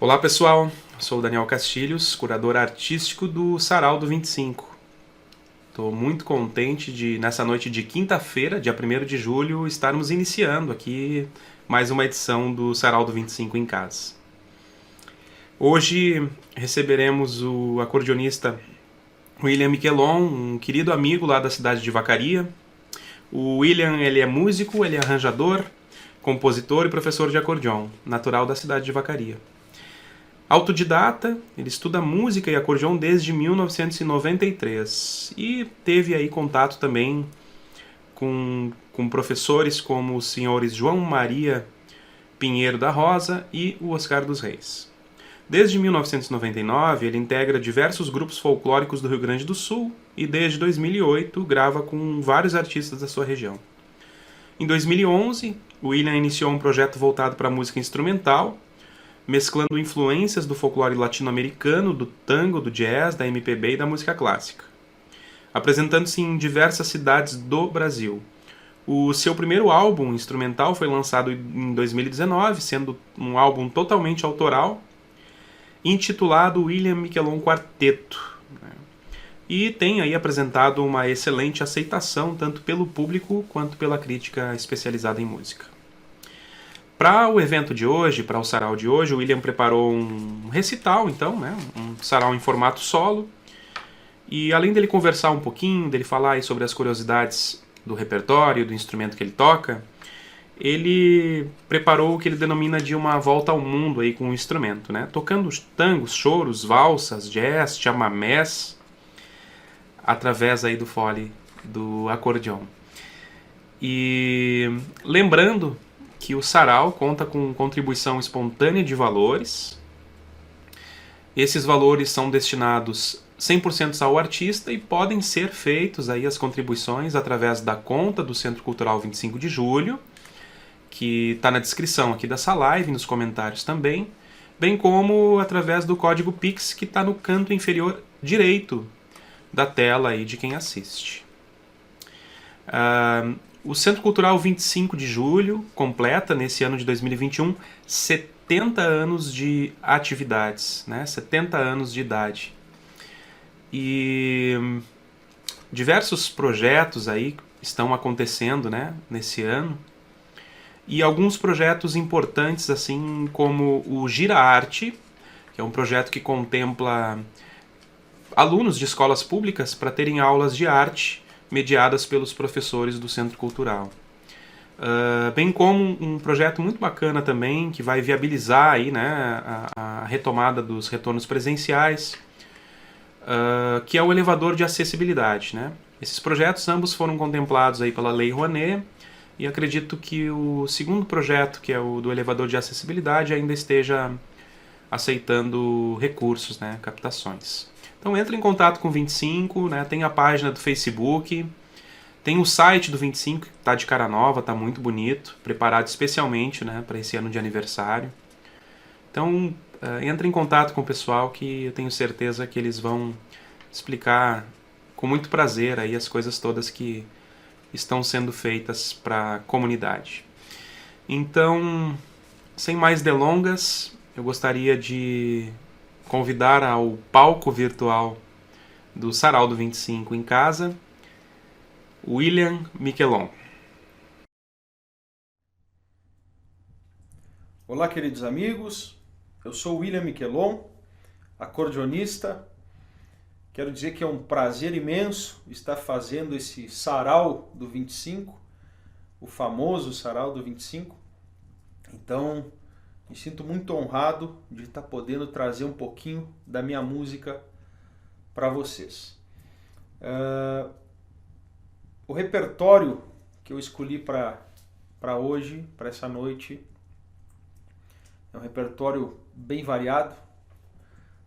Olá pessoal, sou o Daniel Castilhos, curador artístico do Sarau do 25. Estou muito contente de, nessa noite de quinta-feira, dia 1º de julho, estarmos iniciando aqui mais uma edição do Sarau do 25 em casa. Hoje receberemos o acordeonista William Miquelon, um querido amigo lá da cidade de Vacaria. O William ele é músico, ele é arranjador, compositor e professor de acordeon, natural da cidade de Vacaria. Autodidata, ele estuda música e acordeon desde 1993 e teve aí contato também com professores como os senhores João Maria Pinheiro da Rosa e o Oscar dos Reis. Desde 1999, ele integra diversos grupos folclóricos do Rio Grande do Sul e desde 2008 grava com vários artistas da sua região. Em 2011, o William iniciou um projeto voltado para a música instrumental, mesclando influências do folclore latino-americano, do tango, do jazz, da MPB e da música clássica, apresentando-se em diversas cidades do Brasil. O seu primeiro álbum instrumental foi lançado em 2019, sendo um álbum totalmente autoral, intitulado William Miquelon Quarteto. E tem aí apresentado uma excelente aceitação tanto pelo público quanto pela crítica especializada em música. Para o evento de hoje, para o sarau de hoje, o William preparou um recital, então, né? Um sarau em formato solo. E além dele conversar um pouquinho, dele falar aí sobre as curiosidades do repertório, do instrumento que ele toca, ele preparou o que ele denomina de uma volta ao mundo aí com o instrumento, né? Tocando tangos, choros, valsas, jazz, chamamés, através aí do fole do acordeon. E lembrando que o sarau conta com contribuição espontânea de valores. Esses valores são destinados 100% ao artista e podem ser feitos aí as contribuições através da conta do Centro Cultural 25 de Julho, que está na descrição aqui dessa live, nos comentários também, bem como através do código Pix, que está no canto inferior direito da tela aí de quem assiste. O Centro Cultural 25 de Julho completa, nesse ano de 2021, 70 anos de atividades, né? 70 anos de idade. E diversos projetos aí estão acontecendo, né, nesse ano. E alguns projetos importantes, assim como o Gira Arte, que é um projeto que contempla alunos de escolas públicas para terem aulas de arte mediadas pelos professores do Centro Cultural. Bem como um projeto muito bacana também, que vai viabilizar aí, né, a retomada dos retornos presenciais, que é o elevador de acessibilidade, né? Esses projetos ambos foram contemplados aí pela Lei Rouanet, e acredito que o segundo projeto, que é o do elevador de acessibilidade, ainda esteja aceitando recursos, né, captações. Então entre em contato com o 25, né, tem a página do Facebook, tem o site do 25, que está de cara nova, está muito bonito, preparado especialmente, né, para esse ano de aniversário. Então entre em contato com o pessoal, que eu tenho certeza que eles vão explicar com muito prazer aí as coisas todas que estão sendo feitas para a comunidade. Então, sem mais delongas, eu gostaria de convidar ao palco virtual do Sarau do 25 em casa, William Miquelon. Olá, queridos amigos, eu sou o William Miquelon, acordeonista. Quero dizer que é um prazer imenso estar fazendo esse Sarau do 25, o famoso Sarau do 25. Então, me sinto muito honrado de estar podendo trazer um pouquinho da minha música para vocês. O repertório que eu escolhi para hoje, para essa noite, é um repertório bem variado.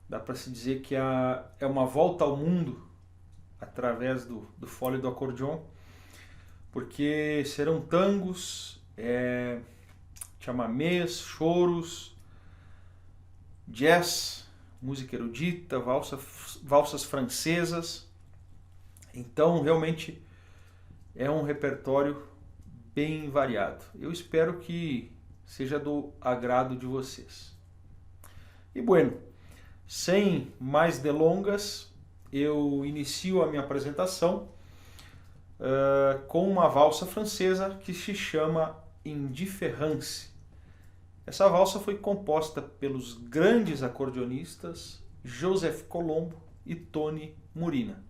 Dá para se dizer que é uma volta ao mundo através do fole do acordeon, porque serão tangos, chamamés, choros, jazz, música erudita, valsas francesas. Então, realmente, é um repertório bem variado. Eu espero que seja do agrado de vocês. E bueno, sem mais delongas, eu inicio a minha apresentação com uma valsa francesa que se chama Indifférence. Essa valsa foi composta pelos grandes acordeonistas Joseph Colombo e Tony Murina.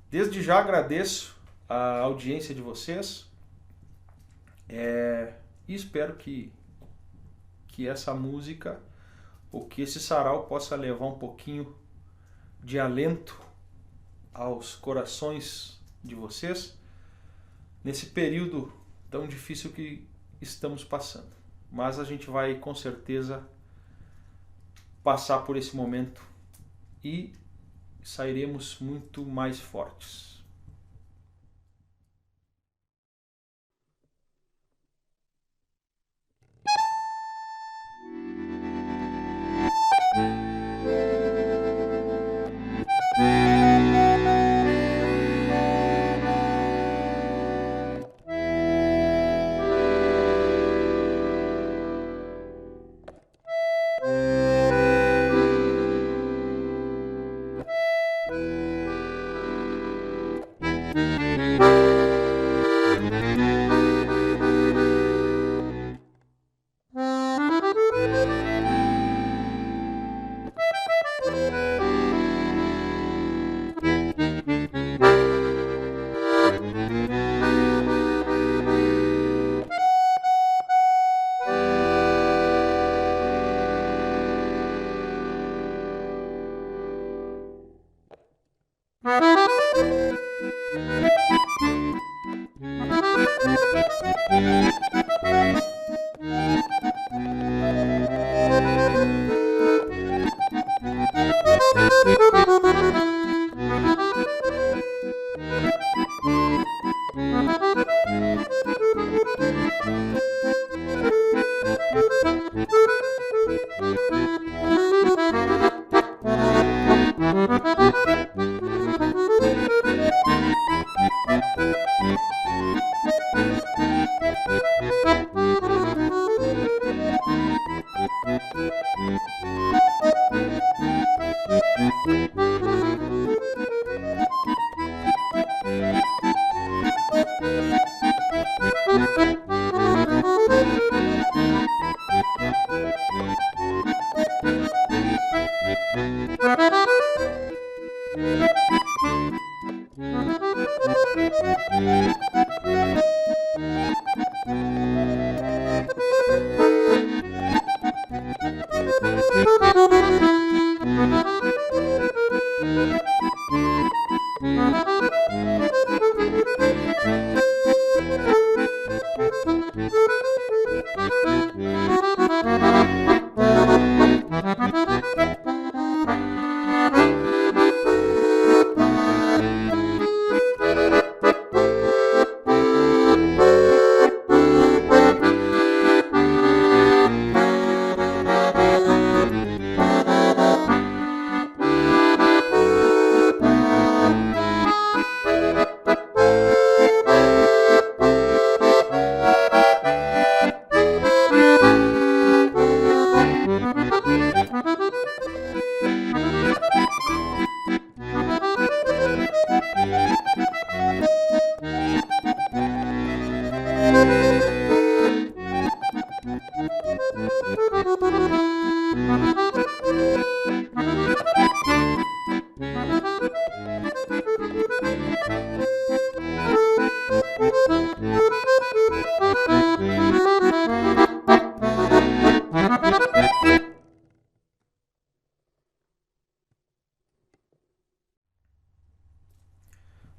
Desde já agradeço a audiência de vocês e espero que essa música, ou que esse sarau possa levar um pouquinho de alento aos corações de vocês nesse período tão difícil que estamos passando. Mas a gente vai com certeza passar por esse momento e sairemos muito mais fortes.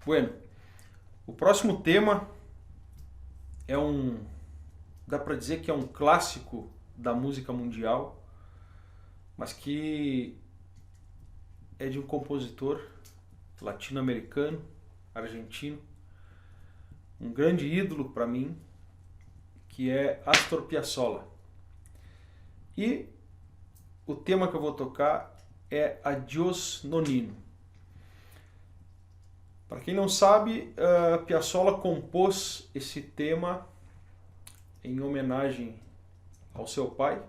Bueno, o próximo tema dá para dizer que é um clássico da música mundial, mas que é de um compositor latino-americano, argentino, um grande ídolo para mim, que é Astor Piazzolla. E o tema que eu vou tocar é Adiós Nonino. Para quem não sabe, Piazzolla compôs esse tema em homenagem ao seu pai,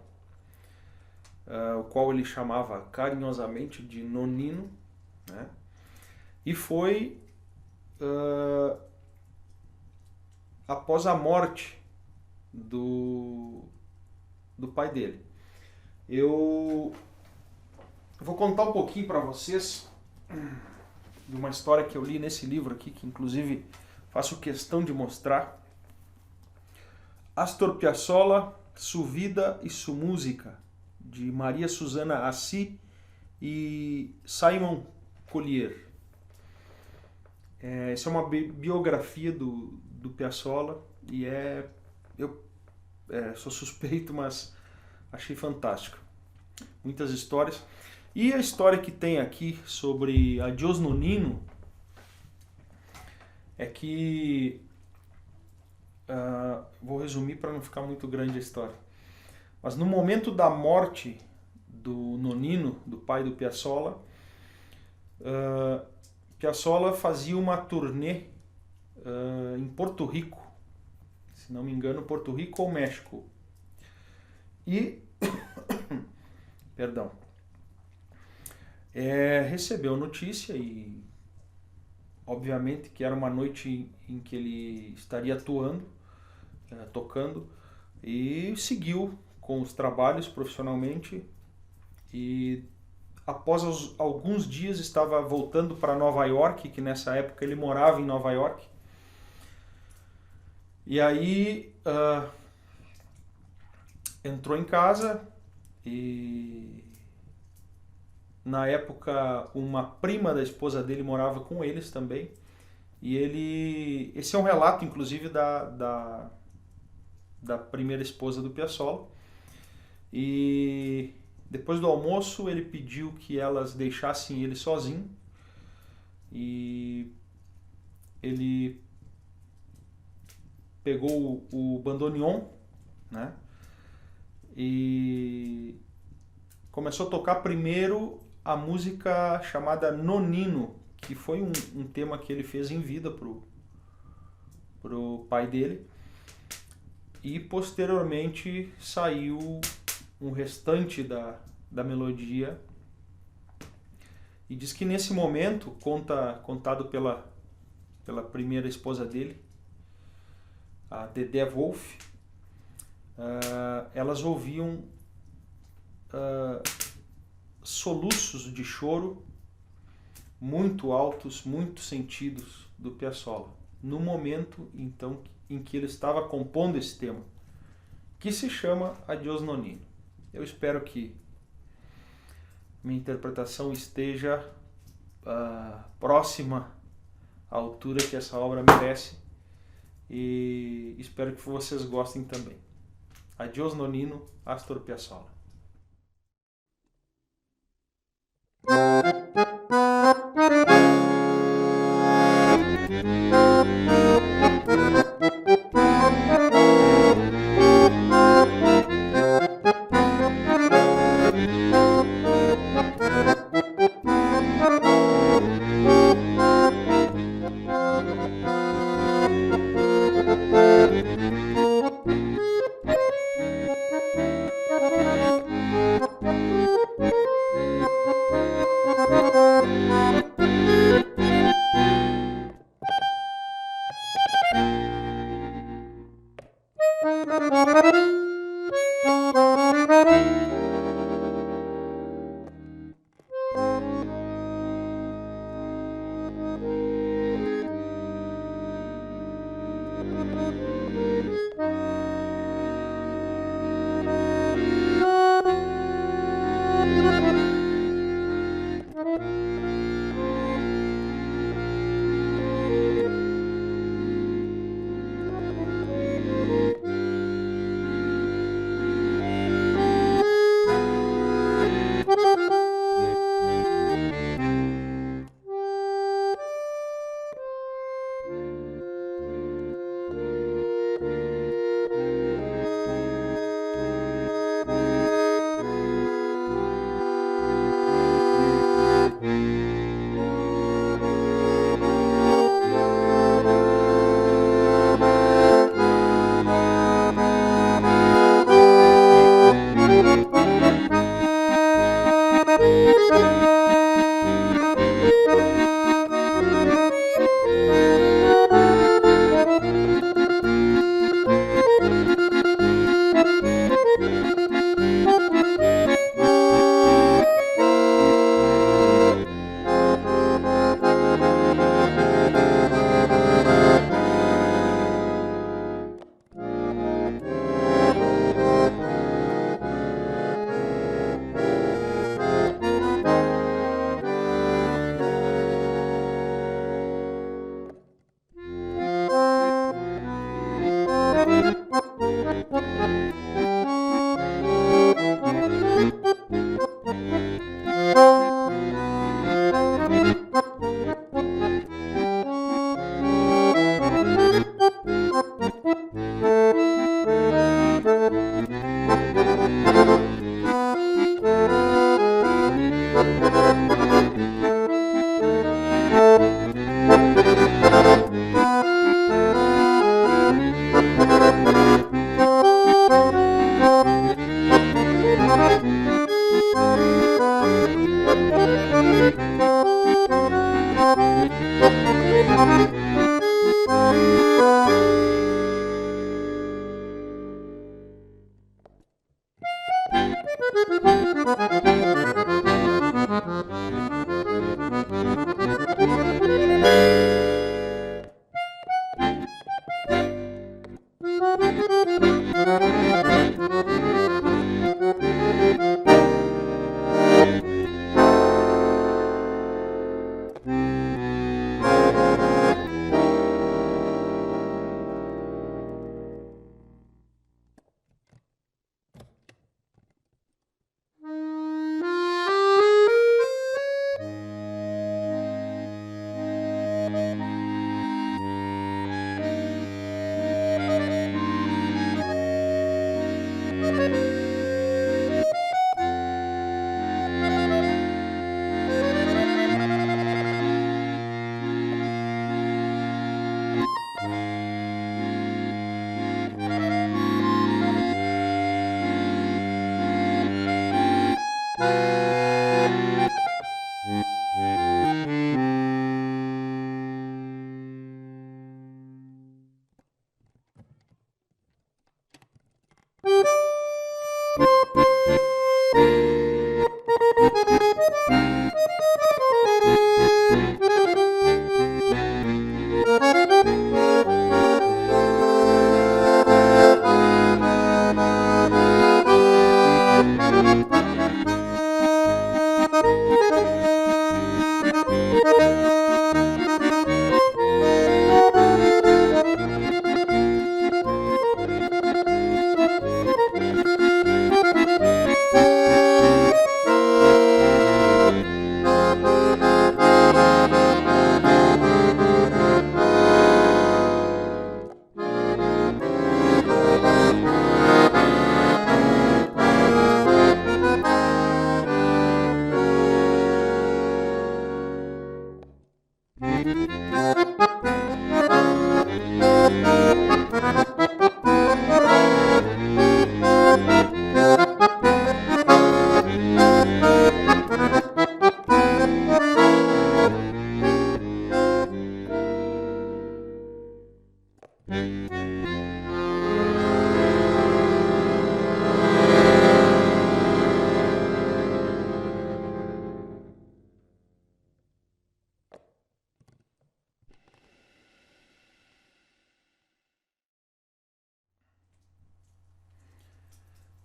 o qual ele chamava carinhosamente de Nonino, né? E foi após a morte do pai dele. Eu vou contar um pouquinho para vocês de uma história que eu li nesse livro aqui, que inclusive faço questão de mostrar. Astor Piazzolla, Sua Vida e Sua Música, de Maria Susana Assis e Simon Collier. Essa é uma biografia do Piazzolla e eu sou suspeito, mas achei fantástico. Muitas histórias. E a história que tem aqui sobre Adiós Nonino é que... vou resumir para não ficar muito grande a história. Mas no momento da morte do Nonino, do pai do Piazzolla, Piazzolla fazia uma turnê em Porto Rico, se não me engano, Porto Rico ou México. E, perdão, recebeu notícia e, obviamente, que era uma noite em que ele estaria atuando, tocando, e seguiu com os trabalhos profissionalmente e após alguns dias estava voltando para Nova York, que nessa época ele morava em Nova York. E aí entrou em casa e na época uma prima da esposa dele morava com eles também. E esse é um relato inclusive da primeira esposa do Piazzolla. E depois do almoço ele pediu que elas deixassem ele sozinho e ele pegou o bandoneon, né, e começou a tocar primeiro a música chamada Nonino, que foi um tema que ele fez em vida pro pai dele, e posteriormente saiu um restante da melodia, e diz que nesse momento, contado pela primeira esposa dele, a Dedé Wolff, elas ouviam soluços de choro muito altos, muito sentidos do Piazzolla, no momento então em que ele estava compondo esse tema, que se chama Adiós Nonino. Eu espero que minha interpretação esteja próxima à altura que essa obra merece e espero que vocês gostem também. Adiós Nonino, Astor Piazzolla.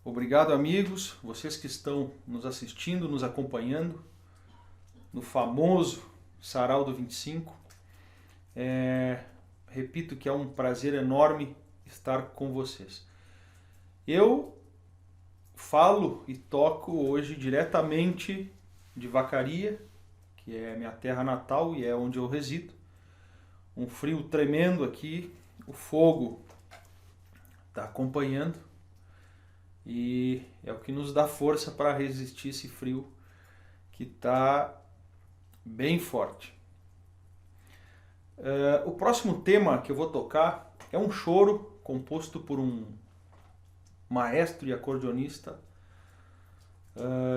Obrigado, amigos, vocês que estão nos assistindo, nos acompanhando no famoso Sarau do 25. Repito que é um prazer enorme estar com vocês. Eu falo e toco hoje diretamente de Vacaria, que é minha terra natal e é onde eu resido. Um frio tremendo aqui, o fogo está acompanhando e é o que nos dá força para resistir esse frio que está bem forte. O próximo tema que eu vou tocar é um choro composto por um maestro e acordeonista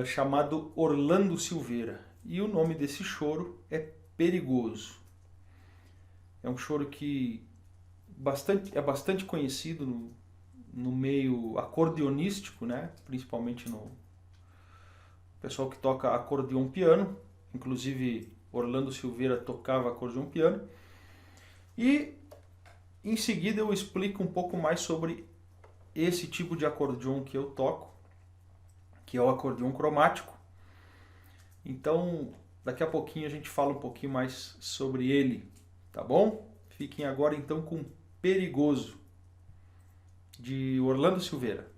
chamado Orlando Silveira. E o nome desse choro é Perigoso. É um choro que é bastante conhecido no meio acordeonístico, né? Principalmente no pessoal que toca acordeon piano. Inclusive Orlando Silveira tocava acordeon piano. E em seguida eu explico um pouco mais sobre esse tipo de acordeon que eu toco, que é o acordeon cromático. Então, daqui a pouquinho a gente fala um pouquinho mais sobre ele, tá bom? Fiquem agora então com Perigoso, de Orlando Silveira.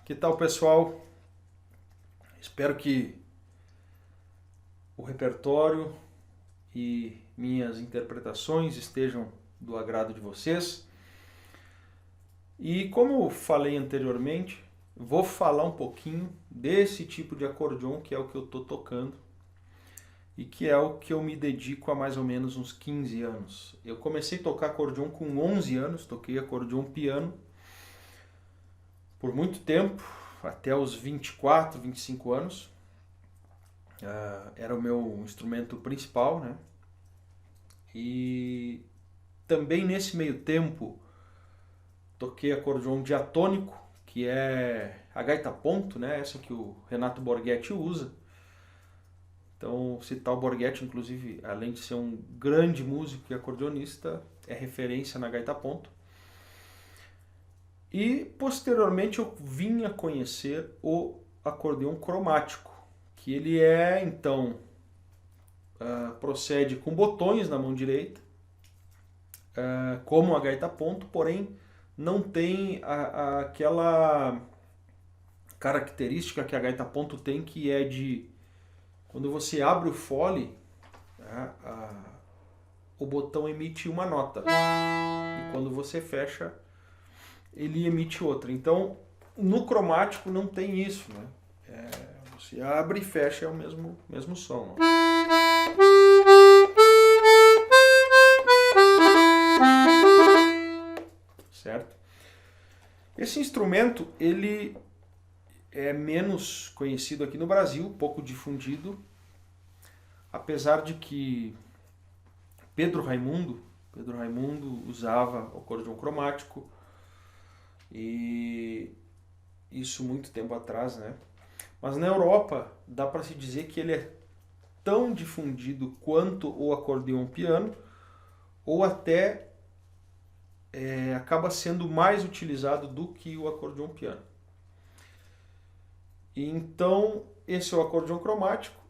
Que tal, pessoal? Espero que o repertório e minhas interpretações estejam do agrado de vocês. E como falei anteriormente, vou falar um pouquinho desse tipo de acordeon que é o que eu estou tocando. e que é o que eu me dedico há mais ou menos uns 15 anos. Eu comecei a tocar acordeon com 11 anos, toquei acordeon piano por muito tempo, até os 24, 25 anos. Era o meu instrumento principal, né? E também nesse meio tempo toquei acordeon diatônico, que é a gaita ponto, né? Essa que o Renato Borghetti usa. Então, citar o Borghetti, inclusive, além de ser um grande músico e acordeonista, é referência na gaita ponto. E, posteriormente, eu vim a conhecer o acordeon cromático, que ele é, então, procede com botões na mão direita, como a gaita ponto, porém não tem aquela característica que a gaita ponto tem, que é de, quando você abre o fole, o botão emite uma nota, e quando você fecha, ele emite outra. Então, no cromático não tem isso, né? Você abre e fecha, é o mesmo som. Certo? Esse instrumento, ele é menos conhecido aqui no Brasil, pouco difundido, apesar de que Pedro Raimundo usava o acordeon cromático, e isso muito tempo atrás, né? Mas na Europa dá para se dizer que ele é tão difundido quanto o acordeon piano, ou até acaba sendo mais utilizado do que o acordeon piano. Então, esse é o acordeon cromático,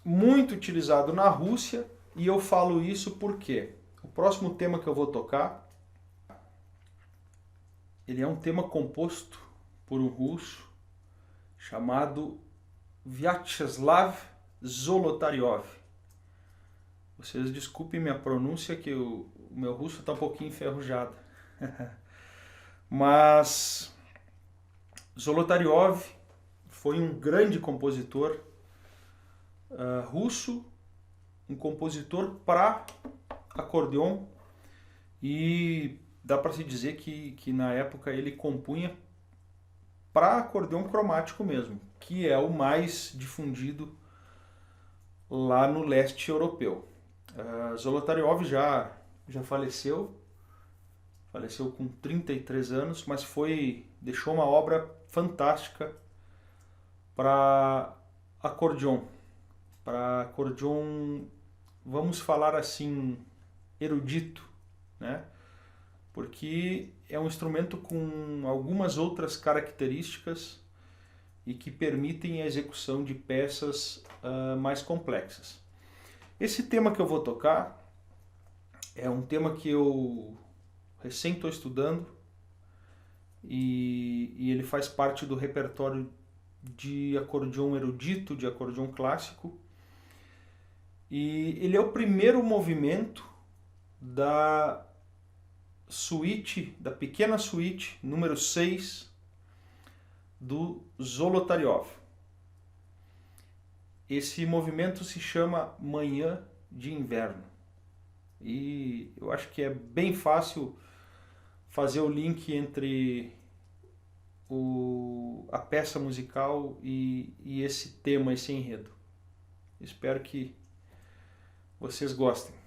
muito utilizado na Rússia, e eu falo isso porque o próximo tema que eu vou tocar, ele é um tema composto por um russo chamado Vyacheslav Zolotaryov. Vocês desculpem minha pronúncia, que o meu russo está um pouquinho enferrujado. Mas Zolotaryov foi um grande compositor russo, um compositor para acordeon, e dá para se dizer que na época ele compunha para acordeon cromático mesmo, que é o mais difundido lá no leste europeu. Zolotaryov já faleceu com 33 anos, mas deixou uma obra fantástica para acordeon, vamos falar assim, erudito, né? Porque é um instrumento com algumas outras características e que permitem a execução de peças mais complexas. Esse tema que eu vou tocar é um tema que eu recém estou estudando, e ele faz parte do repertório de acordeon erudito, de acordeon clássico, e ele é o primeiro movimento da pequena suíte número 6 do Zolotaryov. Esse movimento se chama Manhã de Inverno, e eu acho que é bem fácil fazer o link entre a peça musical e esse tema, esse enredo. Espero que vocês gostem.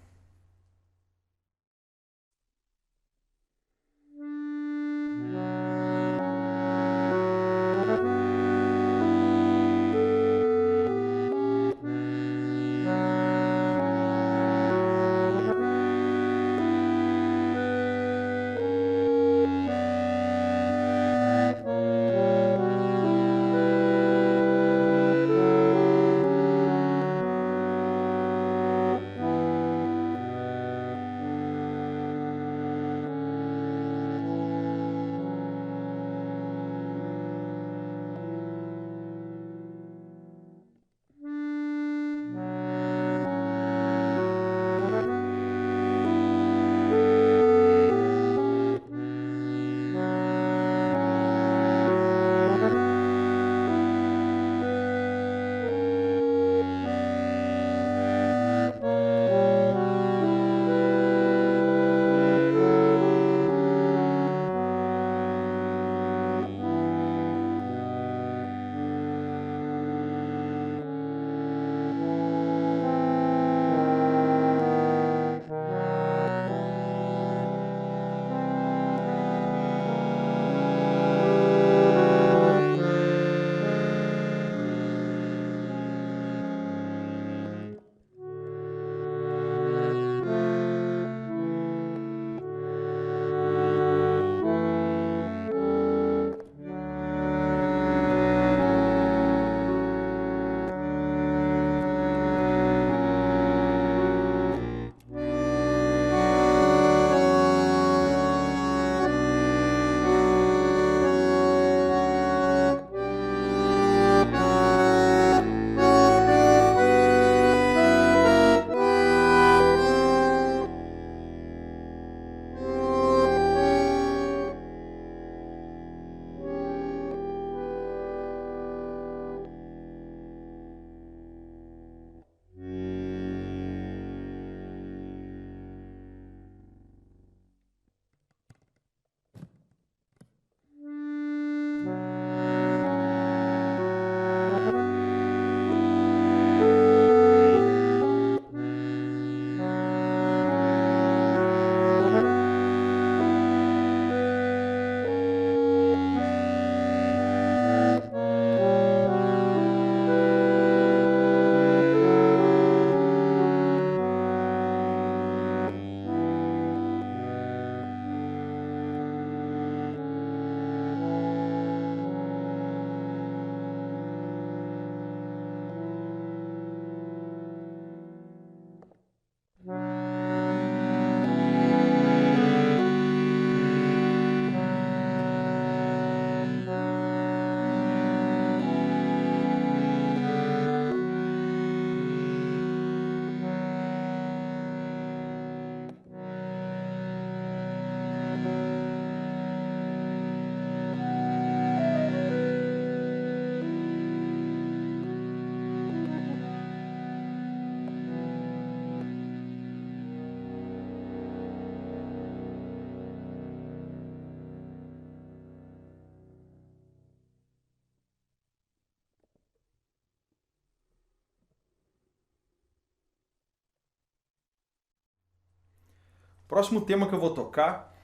próximo tema que eu vou tocar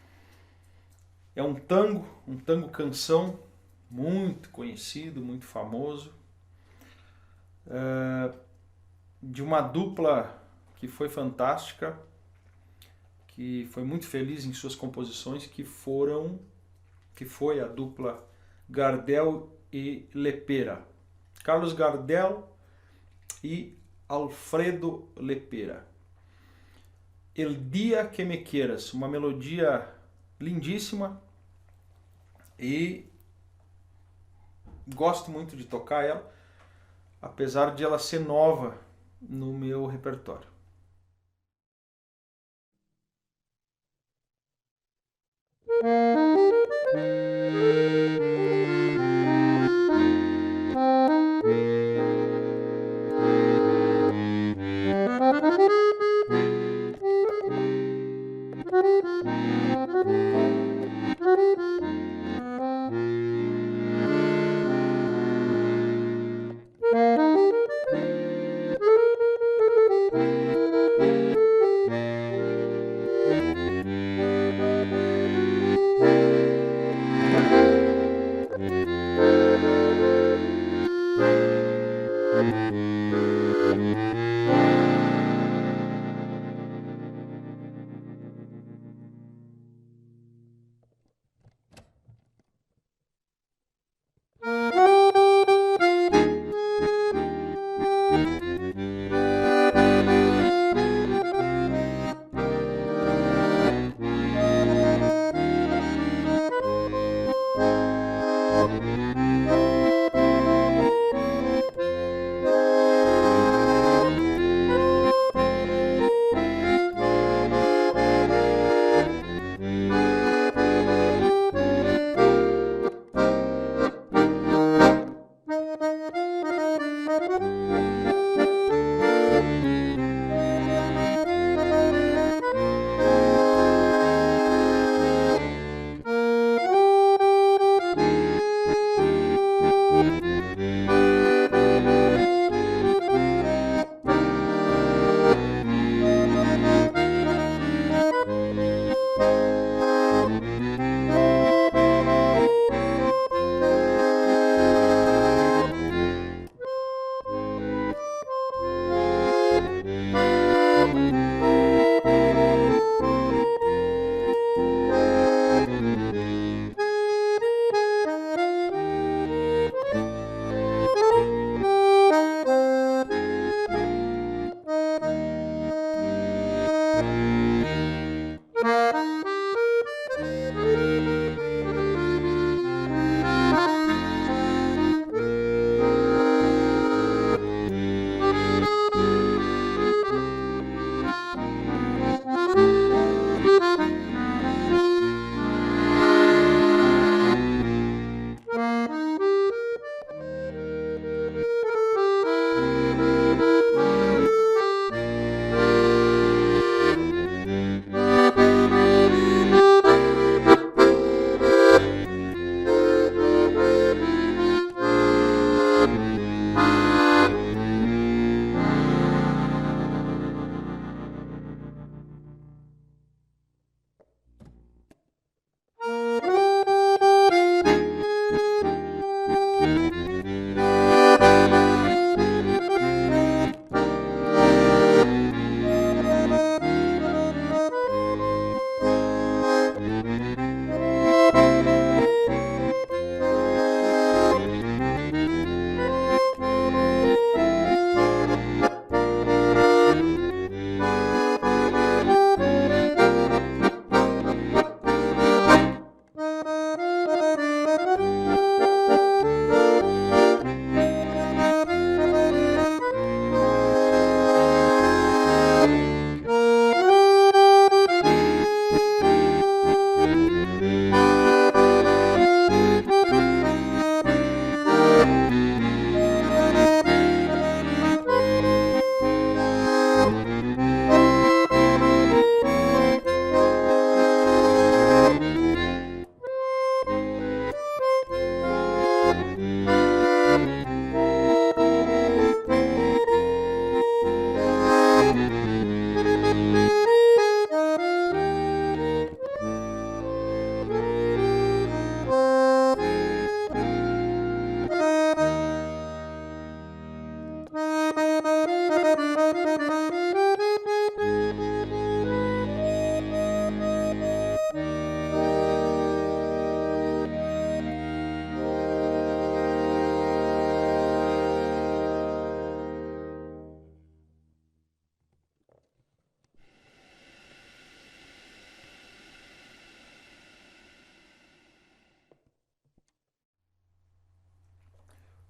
é um tango canção, muito conhecido, muito famoso, de uma dupla que foi fantástica, que foi muito feliz em suas composições, que foi a dupla Gardel e Lepera. Carlos Gardel e Alfredo Lepera. El Dia Que Me Quieras, uma melodia lindíssima e gosto muito de tocar ela, apesar de ela ser nova no meu repertório.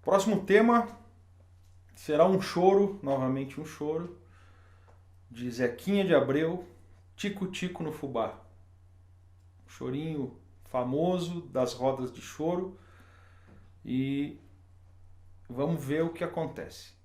Próximo tema será um choro, novamente um choro, de Zequinha de Abreu, Tico Tico no Fubá. Chorinho famoso das rodas de choro, e vamos ver o que acontece.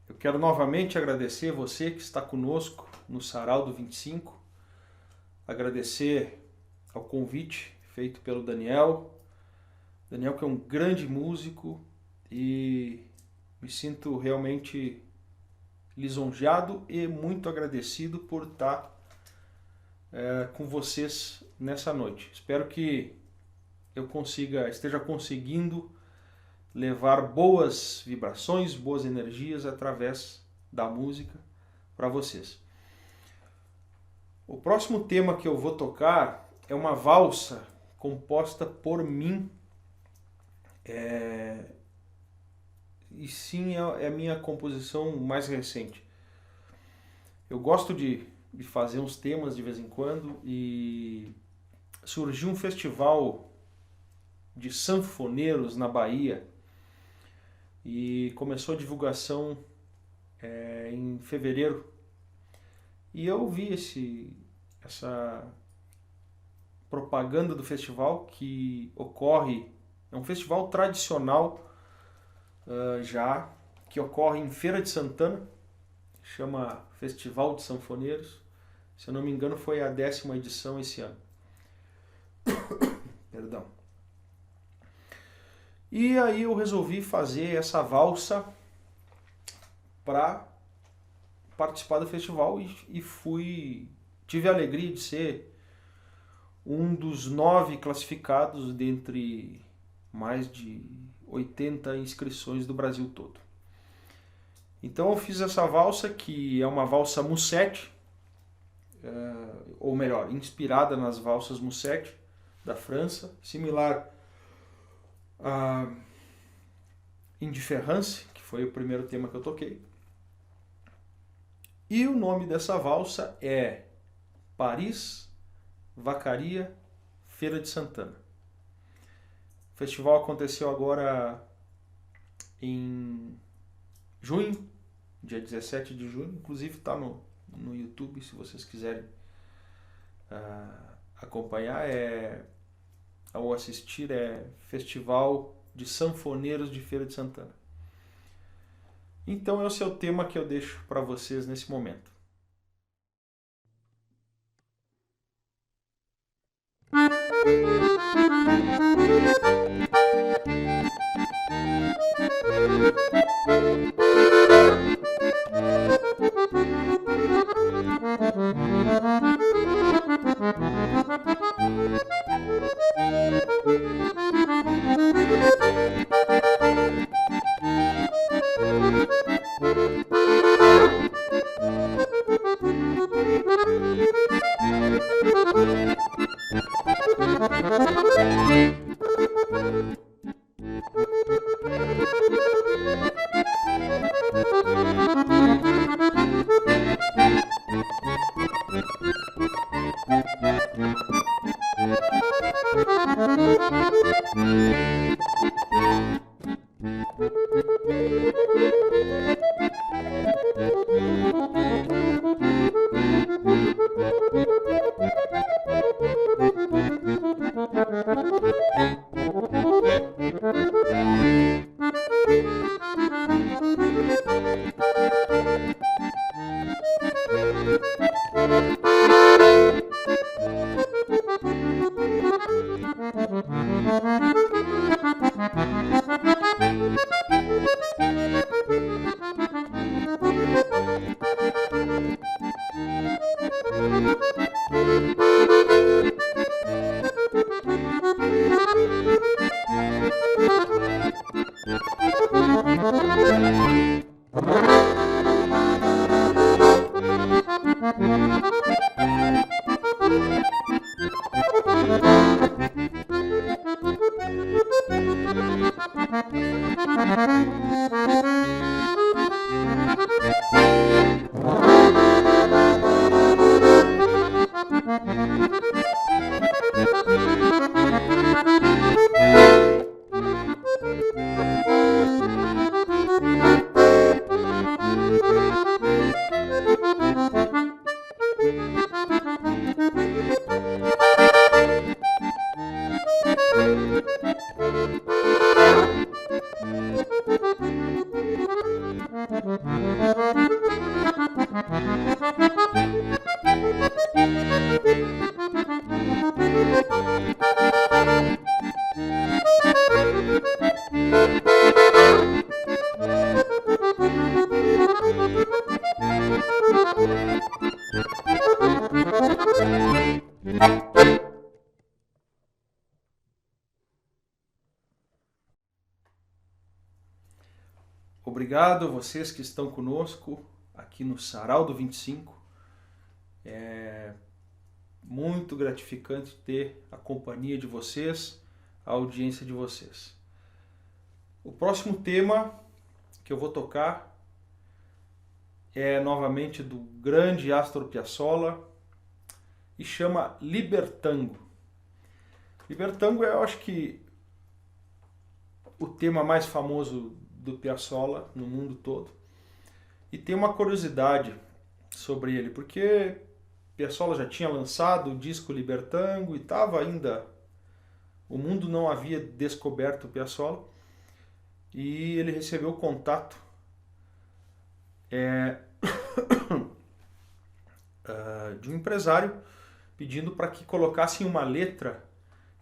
Eu quero novamente agradecer você que está conosco no Sarau do 25, agradecer ao convite feito pelo Daniel, que é um grande músico, e me sinto realmente lisonjeado e muito agradecido por estar com vocês nessa noite. Espero que eu esteja conseguindo levar boas vibrações, boas energias através da música para vocês. O próximo tema que eu vou tocar é uma valsa composta por mim, e sim é a minha composição mais recente. Eu gosto de fazer uns temas de vez em quando, e surgiu um festival de sanfoneiros na Bahia, e começou a divulgação em fevereiro, e eu vi essa propaganda do festival que ocorre, é um festival tradicional que ocorre em Feira de Santana, chama Festival de Sanfoneiros, se eu não me engano foi a 10ª edição esse ano. Perdão. E aí eu resolvi fazer essa valsa para participar do festival, e tive a alegria de ser um dos 9 classificados dentre mais de 80 inscrições do Brasil todo. Então eu fiz essa valsa, que é uma valsa Musette, ou melhor, inspirada nas valsas Musette da França, similar a Indifférence, que foi o primeiro tema que eu toquei. E o nome dessa valsa é Paris, Vacaria, Feira de Santana. O festival aconteceu agora em junho dia 17 de junho, inclusive está no YouTube, se vocês quiserem acompanhar ou assistir, Festival de Sanfoneiros de Feira de Santana. Então esse é o tema que eu deixo para vocês nesse momento. Obrigado a vocês que estão conosco aqui no Sarau do 25. É muito gratificante ter a companhia de vocês, a audiência de vocês. O próximo tema que eu vou tocar é novamente do grande Astor Piazzolla e chama Libertango. Libertango é, eu acho que, o tema mais famoso do Piazzolla no mundo todo. E tem uma curiosidade sobre ele, porque Piazzolla já tinha lançado o disco Libertango e estava ainda... O mundo não havia descoberto o Piazzolla e ele recebeu contato de um empresário pedindo para que colocassem uma letra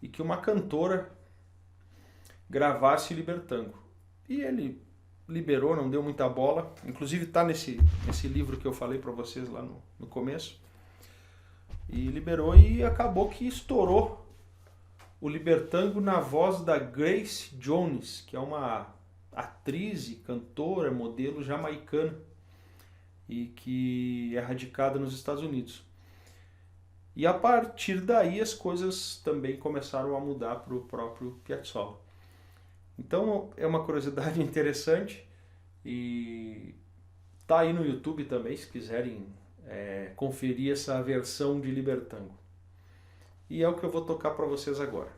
e que uma cantora gravasse Libertango. E ele liberou, não deu muita bola. Inclusive está nesse livro que eu falei para vocês lá no começo. E liberou e acabou que estourou o Libertango na voz da Grace Jones, que é uma atriz e cantora, modelo jamaicana e que é radicada nos Estados Unidos. E a partir daí as coisas também começaram a mudar para o próprio Piazzolla. Então é uma curiosidade interessante e tá aí no YouTube também, se quiserem conferir essa versão de Libertango. E é o que eu vou tocar para vocês agora.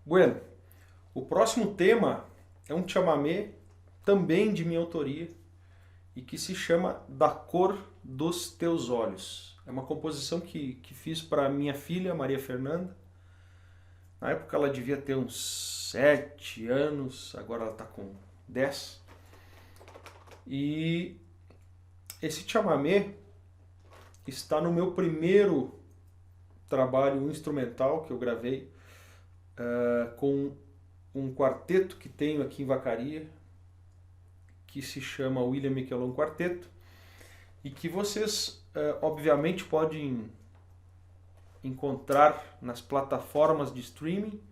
Bueno, o próximo tema é um chamamé também de minha autoria e que se chama Da Cor dos Teus Olhos. É uma composição que fiz para minha filha, Maria Fernanda. Na época ela devia ter uns 7 anos, agora ela está com 10. E esse chamamé está no meu primeiro trabalho instrumental que eu gravei com um quarteto que tenho aqui em Vacaria, que se chama William Miquelon Quarteto, e que vocês obviamente podem encontrar nas plataformas de streaming.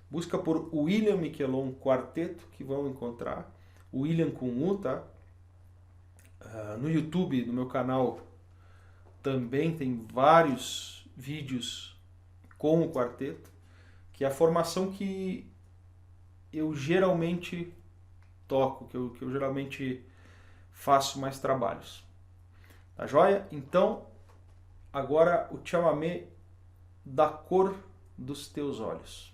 Busca por William Miquelon Quarteto, que vão encontrar. William com U, tá? No YouTube, no meu canal, também tem vários vídeos com o quarteto, que é a formação que eu geralmente toco, que eu geralmente faço mais trabalhos. Tá joia? Então, agora o chamamé Da Cor dos Teus Olhos.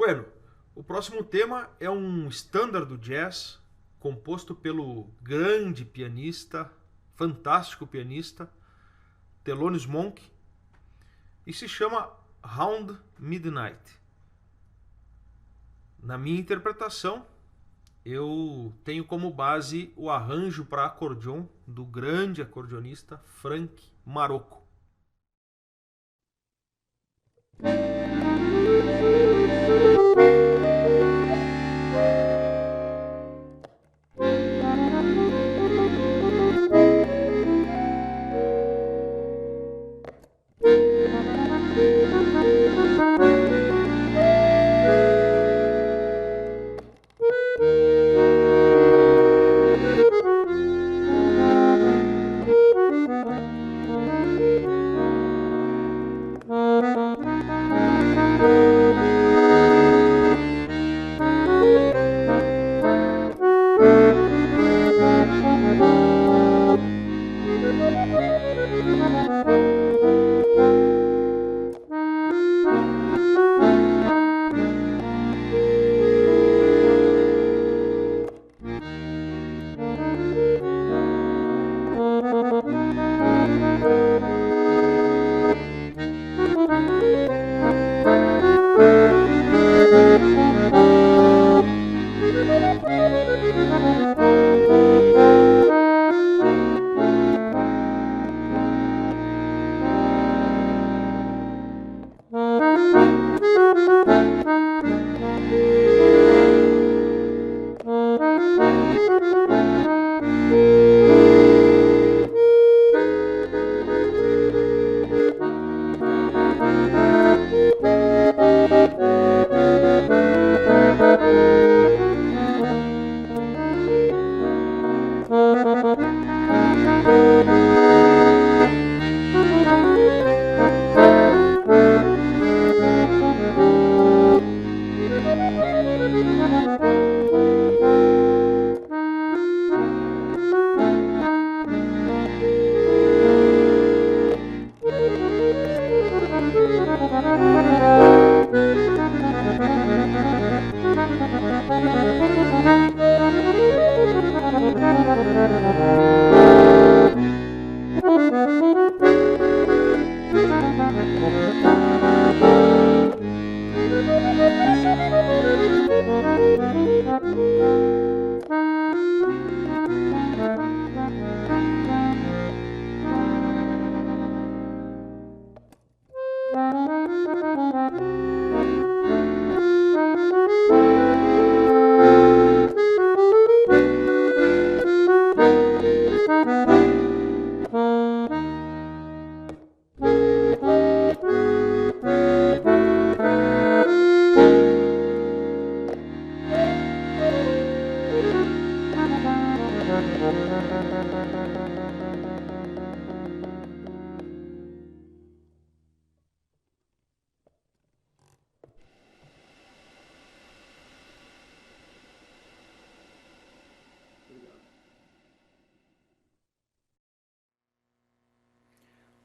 Bueno, o próximo tema é um standard do jazz, composto pelo grande pianista, fantástico pianista, Thelonious Monk, e se chama Round Midnight. Na minha interpretação, eu tenho como base o arranjo para acordeon do grande acordeonista Frank Marocco.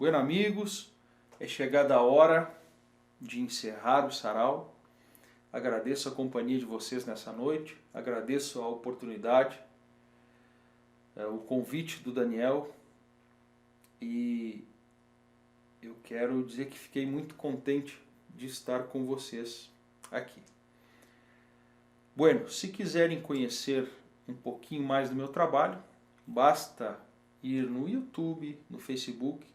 Bueno, amigos, É chegada a hora de encerrar o sarau. Agradeço a companhia de vocês nessa noite, agradeço a oportunidade, o convite do Daniel, e eu quero dizer que fiquei muito contente de estar com vocês aqui. Bueno, se quiserem conhecer um pouquinho mais do meu trabalho, basta ir no YouTube, no Facebook,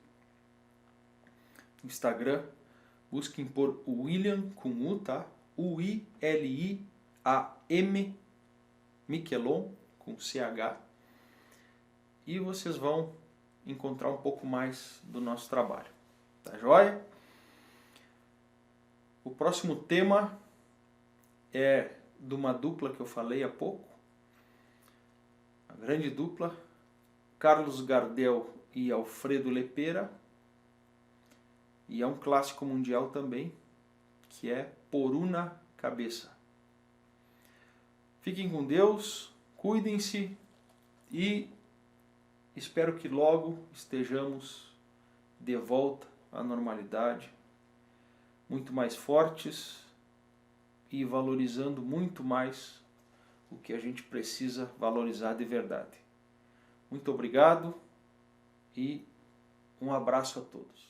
no Instagram, busquem por William com U, tá? U-I-L-I-A-M, Miquelon, com CH, e vocês vão encontrar um pouco mais do nosso trabalho. Tá joia? O próximo tema é de uma dupla que eu falei há pouco, a grande dupla, Carlos Gardel e Alfredo Lepera, e é um clássico mundial também, que é Por Una Cabeça. Fiquem com Deus, cuidem-se e espero que logo estejamos de volta à normalidade, muito mais fortes e valorizando muito mais o que a gente precisa valorizar de verdade. Muito obrigado e um abraço a todos.